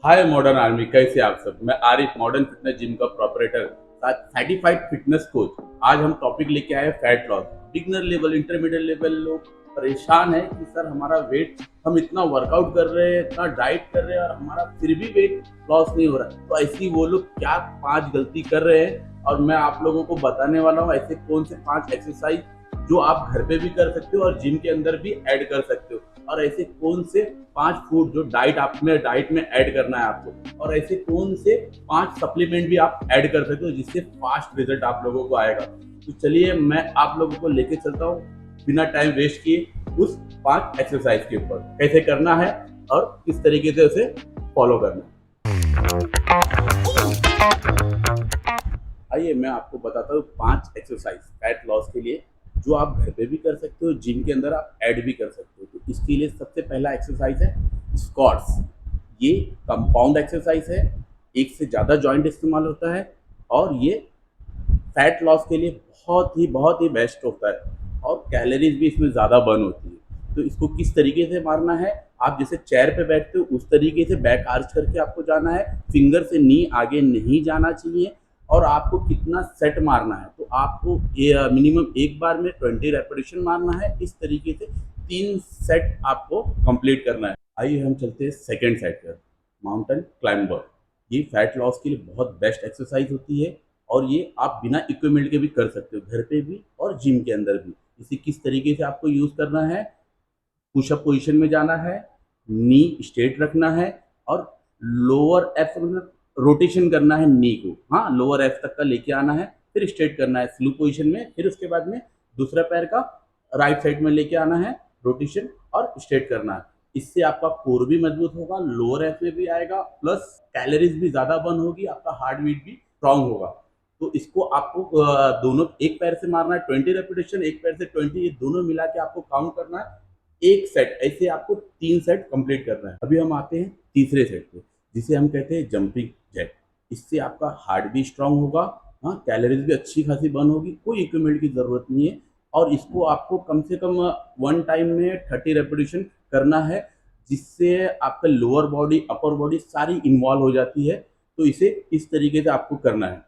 हाय modern army, कैसे आप सब। मैं आरिफ, मॉडर्न फिटनेस जिम का प्रोपरेटर, सर्टिफाइड फिटनेस कोच। आज हम टॉपिक लेके आए fat loss. Beginner level, intermediate level लोग परेशान है कि सर हमारा वेट, हम इतना वर्कआउट कर रहे हैं, इतना डाइट कर रहे हैं और हमारा फिर भी वेट लॉस नहीं हो रहा है। तो ऐसी वो लोग क्या 5 गलती कर रहे हैं और मैं आप लोगों को बताने वाला हूँ ऐसे कौन से 5 एक्सरसाइज जो आप घर पे भी कर सकते हो और जिम के अंदर भी ऐड कर सकते हो, और ऐसे कौन से 5 फूड जो डाइट में ऐड करना है आपको, और ऐसे कौन से 5 सप्लीमेंट भी आप ऐड कर सकते हो जिससे फास्ट रिजल्ट आप लोगों को आएगा। तो चलिए मैं आप लोगों को लेके चलता हूँ बिना टाइम वेस्ट किए उस 5 एक्सरसाइज के ऊपर, कैसे करना है और किस तरीके से उसे फॉलो करना है। आइए मैं आपको बताता हूँ 5 एक्सरसाइज फैट लॉस के लिए जो आप घर पे भी कर सकते हो, जिम के अंदर आप ऐड भी कर सकते हो। तो इसके लिए सबसे पहला एक्सरसाइज है स्क्वाट्स। ये कंपाउंड एक्सरसाइज है, एक से ज़्यादा जॉइंट इस्तेमाल होता है और ये फैट लॉस के लिए बहुत ही बेस्ट होता है और कैलोरीज भी इसमें ज़्यादा बर्न होती है। तो इसको किस तरीके से मारना है, आप जैसे चेयर पे बैठते हो उस तरीके से बैक आर्च करके आपको जाना है, फिंगर से नी आगे नहीं जाना चाहिए। और आपको कितना सेट मारना है, तो आपको मिनिमम एक बार में 20 रेपिटेशन मारना है। इस तरीके से 3 सेट आपको कंप्लीट करना है। आइए हम चलते हैं सेकेंड सेट पर, माउंटेन क्लाइंबर। ये फैट लॉस के लिए बहुत बेस्ट एक्सरसाइज होती है और ये आप बिना इक्विपमेंट के भी कर सकते हो, घर पे भी और जिम के अंदर भी। इसे किस तरीके से आपको यूज करना है, पुशअप पोजीशन में जाना है, नी स्ट्रेट रखना है और लोअर एफ मतलब रोटेशन करना है नी को, हाँ लोअर एफ तक का लेके आना है, फिर स्ट्रेट करना है स्लो पोजीशन में, फिर उसके बाद में दूसरा पैर का राइट साइड में लेके आना है, रोटेशन और स्ट्रेट करना है। इससे आपका कोर भी मजबूत होगा, लोअर एफ में भी आएगा, प्लस कैलोरीज भी ज्यादा बर्न होगी, आपका हार्ट बीट भी स्ट्रांग होगा। तो इसको आपको दोनों एक पैर से मारना है 20 रेपिटेशन, एक पैर से 20, ये दोनों मिला के आपको काउंट करना है एक सेट। ऐसे आपको 3 सेट कंप्लीट करना है। अभी हम आते हैं तीसरे सेट पे, जिसे हम कहते हैं जंपिंग जैक। इससे आपका हार्ट भी स्ट्रांग होगा, हाँ कैलोरीज भी अच्छी खासी बर्न होगी, कोई इक्विपमेंट की जरूरत नहीं है। और इसको आपको कम से कम वन टाइम में 30 रेपिटेशन करना है, जिससे आपका लोअर बॉडी अपर बॉडी सारी इन्वॉल्व हो जाती है। तो इसे इस तरीके से आपको करना है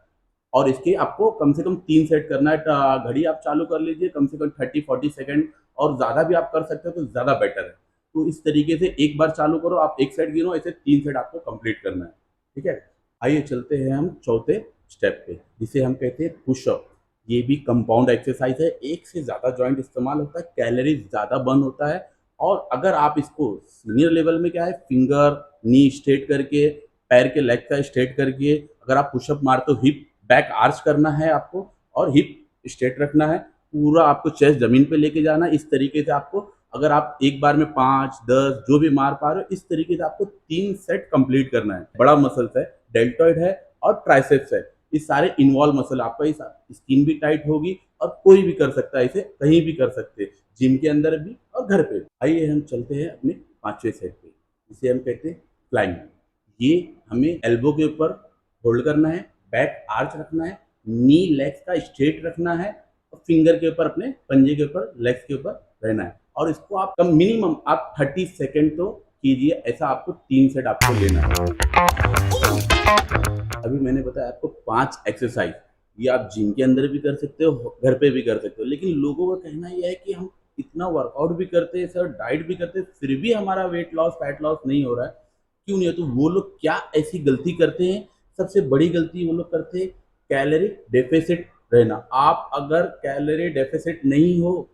और इसके आपको कम से कम 3 सेट करना है। घड़ी आप चालू कर लीजिए, कम से कम 30-40 सेकेंड, और ज़्यादा भी आप कर सकते हो तो ज़्यादा बेटर है। तो इस तरीके से एक बार चालू करो, आप एक सेट गिनो, ऐसे 3 सेट आपको कंप्लीट करना है। ठीक है, आइए चलते हैं हम चौथे स्टेप पे, जिसे हम कहते हैं पुशअप। ये भी कंपाउंड एक्सरसाइज है, एक से ज़्यादा जॉइंट इस्तेमाल होता है, कैलोरी ज़्यादा बर्न होता है। और अगर आप इसको सीनियर लेवल में क्या है, फिंगर नी स्ट्रेट करके, पैर के लेग का स्ट्रेट करके अगर आप पुशअप मारते हो, हिप बैक आर्च करना है आपको और हिप स्ट्रेट रखना है, पूरा आपको चेस्ट जमीन पे लेके जाना है। इस तरीके से आपको, अगर आप एक बार में 5-10 जो भी मार पा रहे हो, इस तरीके से आपको 3 सेट कंप्लीट करना है। बड़ा मसल्स है, डेल्टॉइड है और ट्राइसेप्स है, ये सारे इन्वॉल्व मसल, आपका इस स्किन भी टाइट होगी और कोई भी कर सकता है, इसे कहीं भी कर सकते हैं, जिम के अंदर भी और घर पे भी। आइए हम चलते हैं अपने 5वें सेट पे, जिसे हम कहते हैं फ्लाइंग। ये हमें एल्बो के ऊपर होल्ड करना है, बैक आर्च रखना है, नी लेग्स का स्ट्रेट रखना है और फिंगर के ऊपर, अपने पंजे के ऊपर, लेग्स के ऊपर रहना है। और इसको आप कम मिनिमम आप 30 सेकेंड तो कीजिए, ऐसा आपको 3 सेट आपको लेना है। अभी मैंने बताया आपको 5 एक्सरसाइज, ये आप जिम के अंदर भी कर सकते हो, घर पे भी कर सकते हो। लेकिन लोगों का कहना यह है कि हम इतना वर्कआउट भी करते हैं सर, डाइट भी करते हैं, फिर भी हमारा वेट लॉस फैट लॉस नहीं हो रहा है, क्यों नहीं है? तो वो लोग क्या ऐसी गलती करते हैं, सबसे बड़ी गलती वो लोग करते हैं कैलोरी डेफिसिट रहना। आप अगर कैलोरी डेफिसिट नहीं हो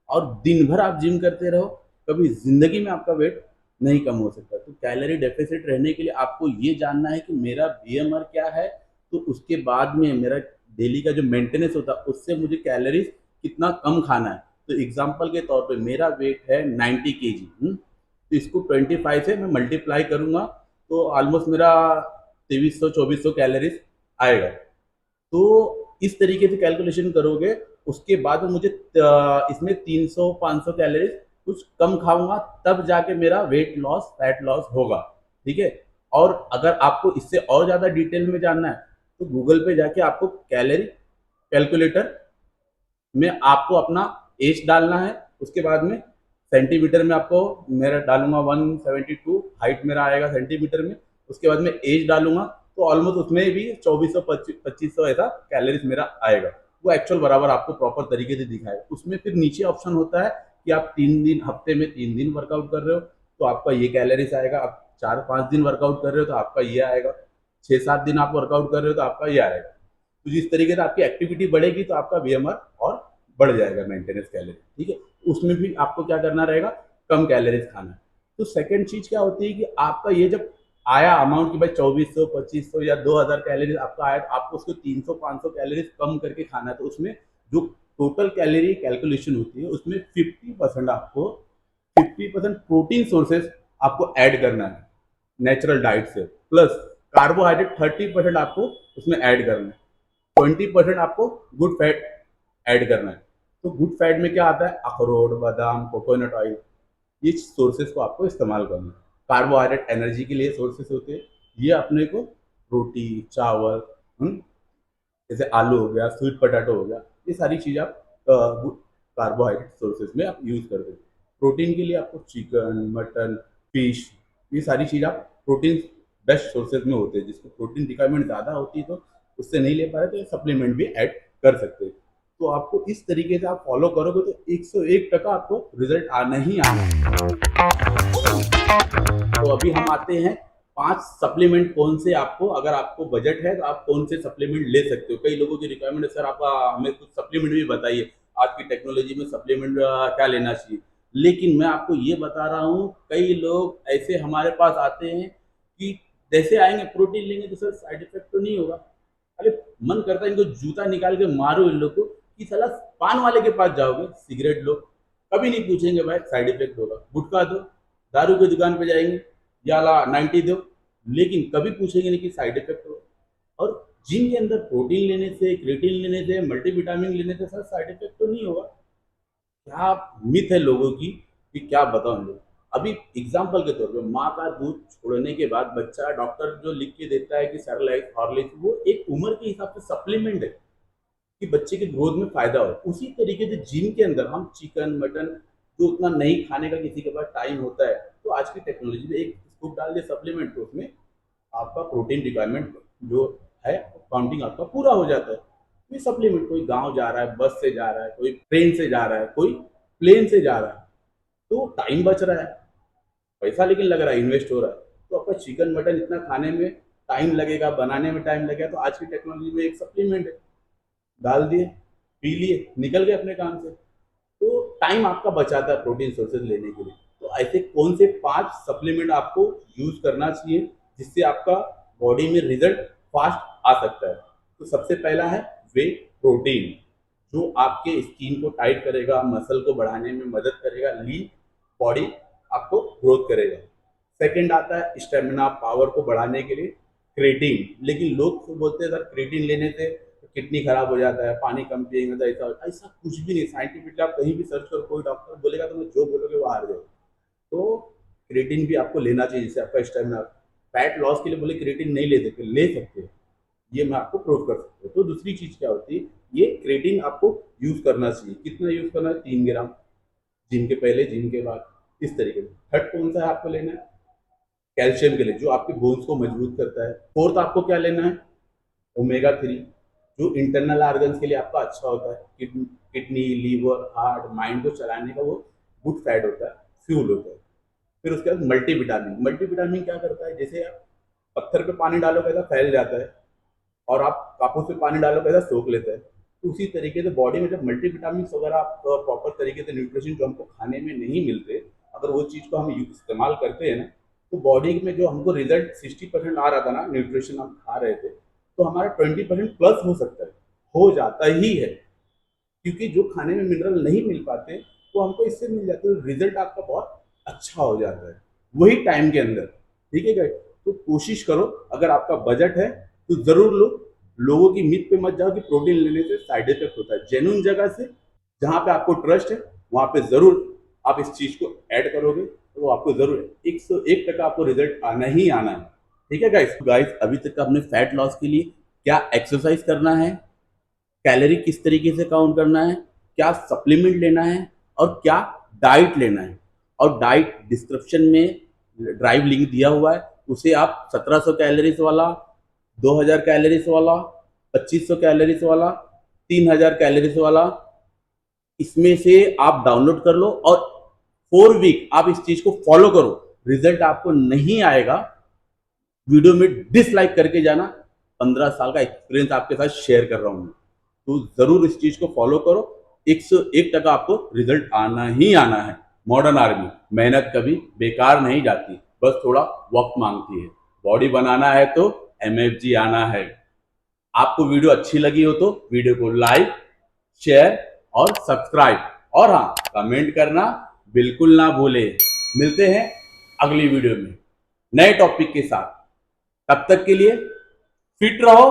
और दिन भर आप जिम करते रहो, कभी जिंदगी में आपका वेट नहीं कम हो सकता। तो कैलोरी डेफिसिट रहने के लिए आपको ये जानना है कि मेरा बीएमआर क्या है, तो उसके बाद में मेरा डेली का जो मेंटेनेंस होता है उससे मुझे कैलोरीज कितना कम खाना है। तो एग्जांपल के तौर पे मेरा वेट है 90 kg, तो इसको 25 से मैं मल्टीप्लाई करूंगा तो ऑलमोस्ट मेरा 2300-2400 कैलोरीज आएगा। तो इस तरीके से कैलकुलेशन करोगे, उसके बाद में मुझे इसमें 300-500 कैलोरीज कुछ कम खाऊंगा, तब जाके मेरा वेट लॉस फैट लॉस होगा। ठीक है, और अगर आपको इससे और ज़्यादा डिटेल में जानना है तो गूगल पे जाके आपको कैलोरी कैलकुलेटर में आपको अपना एज डालना है, उसके बाद में सेंटीमीटर में आपको, मेरा डालूंगा 172, हाइट मेरा आएगा सेंटीमीटर में, उसके बाद मैं एज डालूंगा तो ऑलमोस्ट उसमें भी 2400 2500 ऐसा कैलोरीज मेरा आएगा। वो एक्चुअल बराबर आपको प्रॉपर तरीके से दिखाएगा। उसमें फिर नीचे ऑप्शन होता है कि आप 3 दिन, हफ्ते में 3 दिन वर्कआउट कर रहे हो तो आपका ये कैलोरीज आएगा। आप 4-5 दिन वर्कआउट कर रहे हो तो आपका ये आएगा। 6-7 दिन आप वर्कआउट कर रहे हो तो आपका ये आएगा। तो जिस तरीके से आपकी एक्टिविटी बढ़ेगी तो आपका बीएमआर और बढ़ जाएगा, मेंटेनेंस कैलोरी। ठीक है, उसमें भी आपको क्या करना रहेगा, कम कैलोरीज खाना है। तो सेकंड चीज क्या होती है कि आपका ये जब आया अमाउंट कि भाई 2400 2500 या 2000 कैलोरीज आपका आया, तो आपको उसको 300-500 कैलोरीज कम करके खाना है। तो उसमें जो टोटल कैलोरी कैलकुलेशन होती है उसमें 50% आपको 50% प्रोटीन सोर्सेस आपको ऐड करना है नेचुरल डाइट से, प्लस कार्बोहाइड्रेट 30% आपको उसमें ऐड करना है, 20% आपको गुड फैट ऐड करना है। तो गुड फैट में क्या आता है, अखरोट, बादाम, कोकोनट ऑयल, ये सोर्सेस को आपको इस्तेमाल करना है। कार्बोहाइड्रेट एनर्जी के लिए सोर्सेस होते हैं, ये अपने को रोटी, चावल, जैसे आलू हो गया, स्वीट पोटैटो हो गया, ये सारी चीज़ आप कार्बोहाइड्रेट सोर्सेज में आप यूज़ करते हैं। प्रोटीन के लिए आपको चिकन, मटन, फिश, ये सारी चीज़ आप प्रोटीन बेस्ट सोर्सेज में होते हैं। जिसको प्रोटीन रिक्वायरमेंट ज़्यादा होती है तो उससे नहीं ले पा रहे तो सप्लीमेंट भी ऐड कर सकते हैं। तो आपको इस तरीके से आप फॉलो करोगे तो 101% आपको रिजल्ट आना ही आना है। तो अभी हम आते हैं 5 सप्लीमेंट कौन से आपको, अगर आपको बजट है तो आप कौन से सप्लीमेंट ले सकते हो। कई लोगों की रिक्वायरमेंट है, सर आप हमें कुछ सप्लीमेंट भी बताइए, आज की टेक्नोलॉजी में सप्लीमेंट क्या लेना चाहिए। लेकिन मैं आपको ये बता रहा हूँ, कई लोग ऐसे हमारे पास आते हैं कि जैसे आएंगे प्रोटीन लेंगे तो सर साइड इफेक्ट तो नहीं होगा। अरे मन करता है इनको जूता निकाल के मारो इन लोग को कि साला पान वाले के पास जाओगे, सिगरेट लो, कभी नहीं पूछेंगे भाई साइड इफेक्ट होगा। गुटखा दो, दारू की दुकान पे जाएंगे, या ला 90 दो, लेकिन कभी पूछेंगे नहीं कि साइड इफेक्ट हो। और जिम के अंदर प्रोटीन लेने से, क्रिएटिन लेने से, मल्टीविटामिन लेने से सर साइड इफेक्ट तो नहीं होगा। क्या मिथ है लोगों की कि क्या बताऊं लोग। अभी एग्जाम्पल के तौर पे माँ का दूध छोड़ने के बाद बच्चा, डॉक्टर जो लिख के देता है कि सेरेलैक, हॉर्लिक्स, वो एक उम्र के हिसाब से सप्लीमेंट है कि बच्चे के ग्रोथ में फायदा हो। उसी तरीके से जिम के अंदर हम चिकन, मटन जो उतना नहीं खाने का किसी के पास टाइम होता है, तो आज की टेक्नोलॉजी में एक स्कूप डाल दे सप्लीमेंट, तो उसमें आपका प्रोटीन रिक्वायरमेंट जो है काउंटिंग आपका पूरा हो जाता है। ये सप्लीमेंट, कोई गांव जा रहा है बस से जा रहा है, कोई ट्रेन से जा रहा है, कोई प्लेन से जा रहा है, तो टाइम बच रहा है, पैसा लेकिन लग रहा है, इन्वेस्ट हो रहा है। तो आपका चिकन मटन इतना खाने में टाइम लगेगा, बनाने में टाइम लगेगा, तो आज की टेक्नोलॉजी में एक सप्लीमेंट है, डाल दिए, पी लिए, निकल गए अपने काम से। तो टाइम आपका बचाता है प्रोटीन सोर्सेज लेने के लिए। तो ऐसे कौन से 5 सप्लीमेंट आपको यूज करना चाहिए जिससे आपका बॉडी में रिजल्ट फास्ट आ सकता है। तो सबसे पहला है वे प्रोटीन, जो आपके स्किन को टाइट करेगा, मसल को बढ़ाने में मदद करेगा, लीन बॉडी आपको ग्रोथ करेगा। सेकंड आता है स्टेमिना, पावर को बढ़ाने के लिए क्रेटीन। लेकिन लोग तो बोलते हैं सर क्रेटीन लेने से किडनी खराब हो जाता है, पानी कम पिएंगे तो ऐसा, ऐसा कुछ भी नहीं। साइंटिफिकली आप कहीं भी सर्च करो, कोई डॉक्टर बोलेगा तो मैं जो बोलोगे वो हार जाओ। तो क्रेटीन भी आपको लेना चाहिए जिससे आपका स्टेमिना। फैट लॉस के लिए बोले क्रेटीन नहीं ले सकते, ये मैं आपको प्रूव कर सकता हूँ। तो दूसरी चीज क्या होती है, ये क्रेटीन आपको यूज करना चाहिए। कितना यूज करना है, 3 ग्राम, जिम के पहले, जिम के बाद, इस तरीके से। थर्ड कौन सा है आपको लेना है, कैल्शियम के लिए, जो आपके बोन्स को मजबूत करता है। फोर्थ आपको क्या लेना है, ओमेगा 3, जो इंटरनल ऑर्गन्स के लिए आपका अच्छा होता है, किडनी, लीवर, हार्ट, माइंड को चलाने का वो गुड फैट होता है, फ्यूल होता है। फिर उसके बाद मल्टीविटामिन। मल्टीविटामिन क्या करता है, जैसे आप पत्थर पे पानी डालो कैसा फैल जाता है, और आप कापूस पे पानी डालो कैसा सोख लेता है, तो उसी तरीके से बॉडी में जब मल्टीविटामिन वगैरह आप प्रॉपर तरीके से न्यूट्रिशन जो हमको खाने में नहीं मिलते, अगर वो चीज़ को हम इस्तेमाल करते हैं ना, तो बॉडी में जो हमको रिजल्ट 60% आ रहा था ना, न्यूट्रिशन हम खा रहे थे, तो हमारा 20% प्लस हो सकता है, हो जाता ही है। क्योंकि जो खाने में मिनरल नहीं मिल पाते वो हमको इससे मिल जाते हैं, रिजल्ट आपका बहुत अच्छा हो जाता है वही टाइम के अंदर। ठीक है गाइस, तो कोशिश करो, अगर आपका बजट है तो जरूर लो। लोगों की मिथ पे मत जाओ कि प्रोटीन लेने से साइड इफेक्ट होता है। जेन्युइन जगह से, जहाँ पे आपको ट्रस्ट है, वहाँ पे जरूर आप इस चीज को ऐड करोगे तो वो आपको जरूर 101% आपको रिजल्ट आना ही आना है। ठीक है गाइस। गाइस, अभी तक आपने फैट लॉस के लिए क्या एक्सरसाइज करना है, कैलोरी किस तरीके से काउंट करना है, क्या सप्लीमेंट लेना है, और क्या डाइट लेना है, और डाइट डिस्क्रिप्शन में ड्राइव लिंक दिया हुआ है, उसे आप 1700 कैलोरीज वाला, 2000 कैलोरीज वाला, 2500 कैलोरीज वाला, 3000 कैलोरीज वाला, इसमें से आप डाउनलोड कर लो और 4 वीक आप इस चीज को फॉलो करो। रिजल्ट आपको नहीं आएगा, वीडियो में डिसलाइक करके जाना। 15 साल का एक्सपीरियंस आपके साथ शेयर कर रहा हूं, तो जरूर इस चीज को फॉलो करो। 101% आपको रिजल्ट आना ही आना है। मॉडर्न आर्मी, मेहनत कभी बेकार नहीं जाती, बस थोड़ा वक्त मांगती है। बॉडी बनाना है तो MFG आना है। आपको वीडियो अच्छी लगी हो तो वीडियो को लाइक, शेयर और सब्सक्राइब, और हाँ, कमेंट करना बिल्कुल ना भूले। मिलते हैं अगली वीडियो में नए टॉपिक के साथ। तब तक के लिए फिट रहो,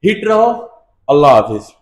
हिट रहो। अल्लाह हाफिज।